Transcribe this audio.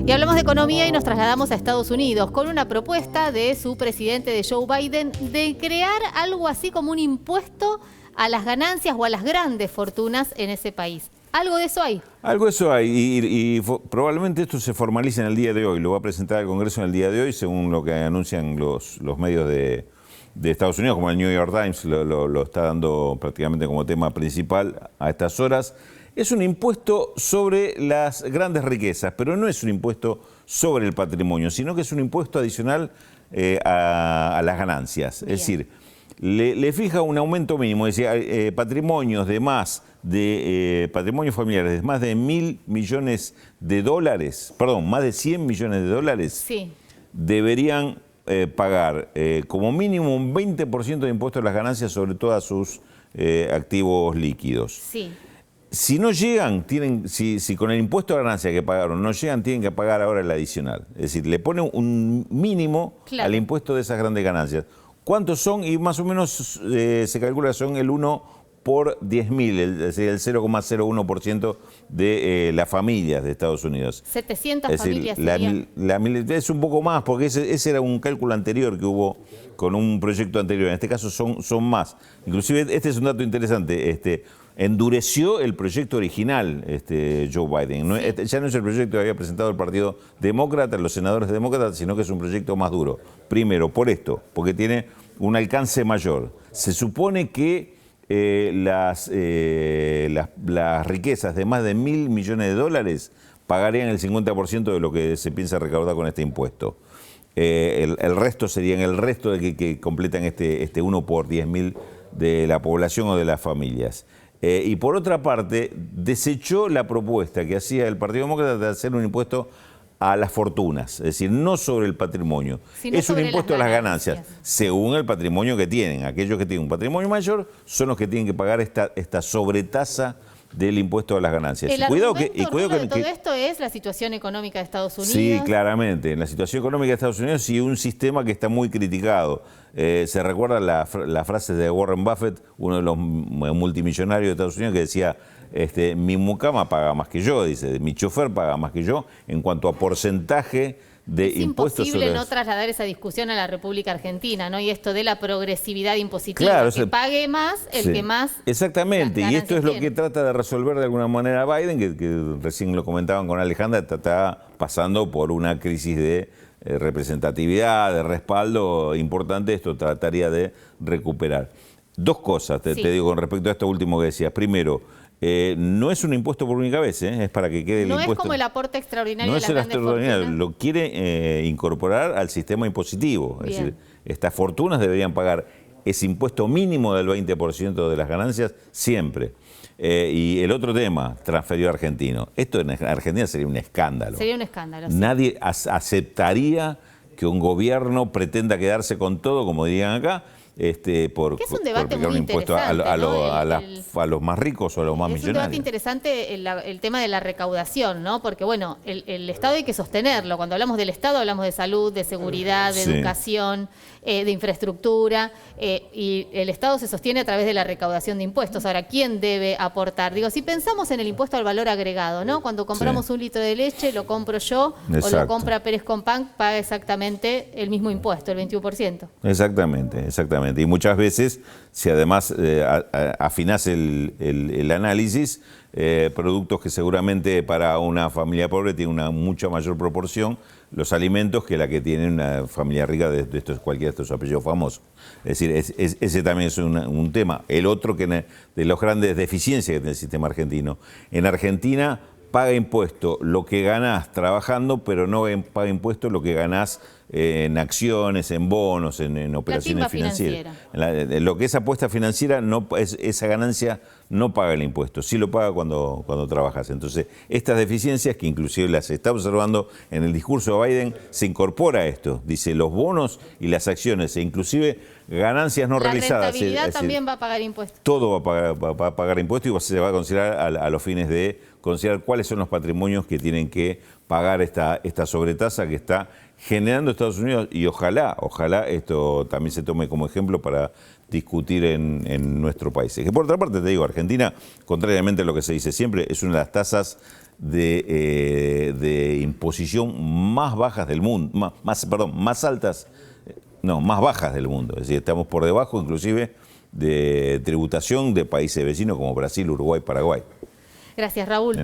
Y hablamos de economía y nos trasladamos a Estados Unidos con una propuesta de su presidente, de Joe Biden, de crear algo así como un impuesto a las ganancias o a las grandes fortunas en ese país. ¿Algo de eso hay? Algo de eso hay y probablemente esto se formalice en el día de hoy. Lo va a presentar el Congreso en el día de hoy, según lo que anuncian los medios de Estados Unidos, como el New York Times lo está dando prácticamente como tema principal a estas horas. Es un impuesto sobre las grandes riquezas, pero no es un impuesto sobre el patrimonio, sino que es un impuesto adicional a las ganancias. Bien. Es decir, le fija un aumento mínimo, es decir, patrimonios patrimonios familiares de más de $1.000 millones, perdón, más de $100 millones, sí, deberían pagar como mínimo un 20% de impuesto a las ganancias sobre todos sus activos líquidos. sí. Si no llegan, si con el impuesto a ganancia que pagaron no llegan, tienen que pagar ahora el adicional. Es decir, le ponen un mínimo al impuesto de esas grandes ganancias. ¿Cuántos son? Y más o menos se calcula que son el 1 por 10.000, es decir, el 0,01% de las familias de Estados Unidos. 700 es decir, familias es un poco más, porque ese era un cálculo anterior que hubo con un proyecto anterior. En este caso son más. Inclusive, este es un dato interesante. Endureció el proyecto original Joe Biden. Sí. Ya no es el proyecto que había presentado el Partido Demócrata, los senadores demócratas, sino que es un proyecto más duro. Primero, por esto, porque tiene un alcance mayor. Se supone que las riquezas de más de $1.000 millones pagarían el 50% de lo que se piensa recaudar con este impuesto. El resto serían el resto de que completan este 1 por 10.000 de la población o de las familias. Y por otra parte, desechó la propuesta que hacía el Partido Demócrata de hacer un impuesto a las fortunas, es decir, no sobre el patrimonio, es un impuesto a las ganancias, según el patrimonio que tienen. Aquellos que tienen un patrimonio mayor son los que tienen que pagar esta sobretasa del impuesto a las ganancias. Cuidado de todo esto es la situación económica de Estados Unidos. Sí, claramente. En la situación económica de Estados Unidos y un sistema que está muy criticado. Se recuerda la frase de Warren Buffett, uno de los multimillonarios de Estados Unidos, que decía: mi mucama paga más que yo, dice, mi chofer paga más que yo en cuanto a porcentaje de impuestos. Es imposible no trasladar esa discusión a la República Argentina, ¿no? Y esto de la progresividad impositiva, claro, que pague más el que más. Exactamente, y esto es lo que trata de resolver de alguna manera Biden, que recién lo comentaban con Alejandra, está pasando por una crisis de representatividad, de respaldo importante. Esto trataría de recuperar. Dos cosas te digo con respecto a esto último que decías. Primero, no es un impuesto por única vez, es para que quede el impuesto. No es como el aporte extraordinario de las grandes fortunas. No es el extraordinario, lo quiere incorporar al sistema impositivo. Es decir, estas fortunas deberían pagar ese impuesto mínimo del 20% de las ganancias siempre. Y el otro tema, transferido argentino. Esto en Argentina sería un escándalo. Sería un escándalo, sí. Nadie aceptaría que un gobierno pretenda quedarse con todo, como dirían acá, por es un debate aplicar un impuesto a los más ricos o a los más millonarios. Es un debate interesante el tema de la recaudación, ¿no? Porque, bueno, el Estado hay que sostenerlo. Cuando hablamos del Estado hablamos de salud, de seguridad, de educación, de infraestructura, y el Estado se sostiene a través de la recaudación de impuestos. Ahora, ¿quién debe aportar? Digo, si pensamos en el impuesto al valor agregado, ¿no? Cuando compramos un litro de leche, lo compro yo, o lo compra Pérez Compán, paga exactamente el mismo impuesto, el 21%. Exactamente. Y muchas veces, si además afinás el análisis, productos que seguramente para una familia pobre tienen una mucha mayor proporción, los alimentos, que la que tiene una familia rica de cualquiera de estos apellidos famosos. Es decir, ese también es un tema. El otro de las grandes deficiencias que tiene el sistema argentino. En Argentina paga impuesto lo que ganás trabajando, pero no paga impuesto lo que ganás en acciones, en bonos, en operaciones financieras. Lo que es apuesta financiera, esa ganancia no paga el impuesto, sí lo paga cuando trabajas. Entonces, estas deficiencias, que inclusive las está observando en el discurso de Biden, se incorpora a esto. Dice, los bonos y las acciones, e inclusive ganancias no realizadas. La rentabilidad también va a pagar impuestos. Todo va a pagar impuestos, y se va a considerar a los fines de considerar cuáles son los patrimonios que tienen que pagar esta sobretasa que está generando Estados Unidos, y ojalá esto también se tome como ejemplo para discutir en nuestro país. Que por otra parte, te digo, Argentina, contrariamente a lo que se dice siempre, es una de las tasas de imposición más bajas del mundo, más altas, no, más bajas del mundo. Es decir, estamos por debajo inclusive de tributación de países vecinos como Brasil, Uruguay, Paraguay. Gracias, Raúl.